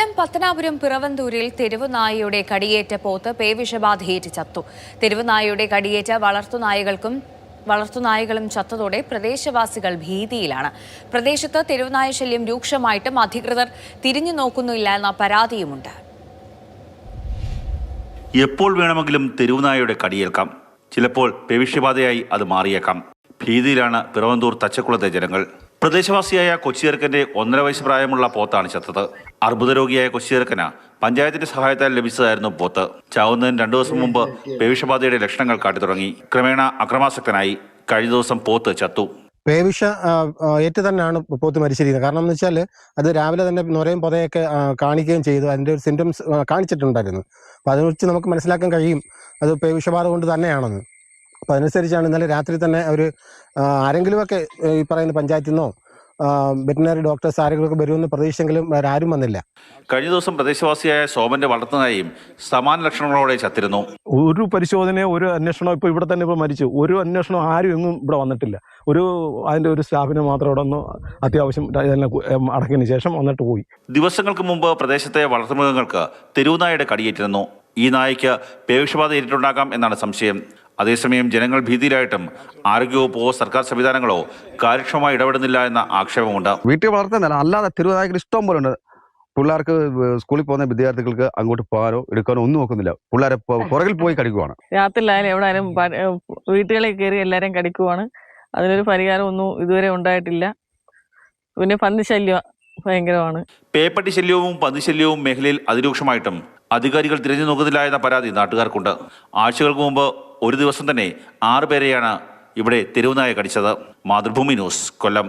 കൊല്ലം പത്തനാപുരം പിറവന്തൂരിൽ തെരുവുനായയുടെ കടിയേറ്റ പോത്ത് പേവിഷബാധയേറ്റ് ചത്തു. തെരുവുനായയുടെ കടിയേറ്റ വളർത്തുനായകളും ചത്തതോടെ പ്രദേശവാസികൾ ഭീതിയിലാണ്. പ്രദേശത്ത് തെരുവുനായ ശല്യം രൂക്ഷമായിട്ടും അധികൃതർ തിരിഞ്ഞു നോക്കുന്നില്ല എന്ന പരാതിയുമുണ്ട്. എപ്പോൾ വേണമെങ്കിലും തെരുവുനായയുടെ കടിയേൽക്കാം. ചിലപ്പോൾ പേവിഷബാധയായി അത് മാറിയേക്കാം. ഭീതിയിലാണ് പിറവന്തൂർ തച്ചക്കുളത്തെ ജനങ്ങൾ. പ്രദേശവാസിയായ കൊച്ചിയെറുക്കന്റെ 1.5 വയസ്സ് പ്രായമുള്ള പോത്താണ് ചത്തത്. അർബുദ രോഗിയായ കൊച്ചിയെറുക്കന് പഞ്ചായത്തിന്റെ സഹായത്താൽ ലഭിച്ചതായിരുന്നു പോത്ത്. ചാവുന്നതിന് 2 ദിവസം മുമ്പ് പേവിഷബാധയുടെ ലക്ഷണങ്ങൾ കാട്ടിത്തുടങ്ങി. ക്രമേണ അക്രമാസക്തനായി. കഴിഞ്ഞ ദിവസം പോത്ത് ചത്തു. പേവിഷ ഏറ്റ് തന്നെയാണ് പോത്ത് മരിച്ചിരിക്കുന്നത്. കാരണം എന്ന് വെച്ചാൽ അത് രാവിലെ തന്നെ നൊരയും പൊതയൊക്കെ കാണിക്കുകയും ചെയ്തു. അതിൻ്റെ ഒരു സിംറ്റംസ് കാണിച്ചിട്ടുണ്ടായിരുന്നു. അപ്പോൾ അതിനെ വെച്ച് നമുക്ക് മനസ്സിലാക്കാൻ കഴിയും അത് പേവിഷബാധ കൊണ്ട് തന്നെയാണെന്ന്. അപ്പോൾ അതനുസരിച്ചാണ് ഇന്നലെ രാത്രി തന്നെ അവർ ആരെങ്കിലുമൊക്കെ ഈ പറയുന്ന പഞ്ചായത്തിൽ നിന്നോ വെറ്റിനറി ഡോക്ടേഴ്സ് ആരെങ്കിലുമൊക്കെ വരുമെന്ന് പ്രതീക്ഷിച്ചെങ്കിലും ആരും വന്നില്ല. കഴിഞ്ഞ ദിവസം പ്രദേശവാസിയായ സോമന്റെ വളർത്തുനായും സമാന ലക്ഷണങ്ങളോടെ ചത്തിരുന്നു. ഒരു പരിശോധനയോ ഒരു അന്വേഷണമോ ഇപ്പോൾ ഇവിടെ തന്നെ ഇപ്പോൾ മരിച്ചു. ഒരു അന്വേഷണം ആരും എങ്ങും ഇവിടെ വന്നിട്ടില്ല. അതിൻ്റെ ഒരു സ്റ്റാഫിനെ മാത്രം ഇവിടെ ഒന്ന് അത്യാവശ്യം ഇതെല്ലാം അടക്കിയതിന് ശേഷം വന്നിട്ട് പോയി. ദിവസങ്ങൾക്ക് മുമ്പ് പ്രദേശത്തെ വളർത്തുമൃഗങ്ങൾക്ക് തെരുവുനായയുടെ കടിയേറ്റിരുന്നു. ഈ നായയ്ക്ക് പേവിഷബാധ ഏറ്റിട്ടുണ്ടാകാം എന്നാണ് സംശയം. അതേസമയം ജനങ്ങൾ ഭീതിയിലായിട്ടും ആരോഗ്യവകുപ്പോ സർക്കാർ സംവിധാനങ്ങളോ കാര്യക്ഷമമായി ഇടപെടുന്നില്ല എന്ന ആക്ഷേപമുണ്ട്. വീട്ടിൽ വളർത്തുന്നില്ല, അല്ലാതെ തെരുവുനായ്ക്കൾ ഇഷ്ടം പോലെ ഉണ്ട്. പിള്ളേർക്ക് സ്കൂളിൽ പോകുന്ന വിദ്യാർത്ഥികൾക്ക് അങ്ങോട്ട് പോകാനോ എടുക്കാനോ ഒന്നും നോക്കുന്നില്ല. പിള്ളേരെ പുറകിൽ പോയി കടിക്കുവാണ്. രാത്രിയിലായാലും എവിടെയായാലും വീട്ടുകളിൽ കയറി എല്ലാവരും കടിക്കുവാണ്. അതിനൊരു പരിഹാരം ഒന്നും ഇതുവരെ ഉണ്ടായിട്ടില്ല. പിന്നെ പന്നിശല്യം ഭയങ്കരമാണ്. പേപ്പട്ടി ശല്യവും പന്നിശല്യവും മേഖലയിൽ അതിരൂക്ഷമായിട്ടും അധികാരികൾ തിരിഞ്ഞു നോക്കുന്നില്ല എന്ന പരാതി നാട്ടുകാർക്കുണ്ട്. ആഴ്ചകൾക്ക് മുമ്പ് ഒരു ദിവസം തന്നെ 6 പേരെയാണ് ഇവിടെ തെരുവുനായ കടിച്ചത്. മാതൃഭൂമി ന്യൂസ്, കൊല്ലം.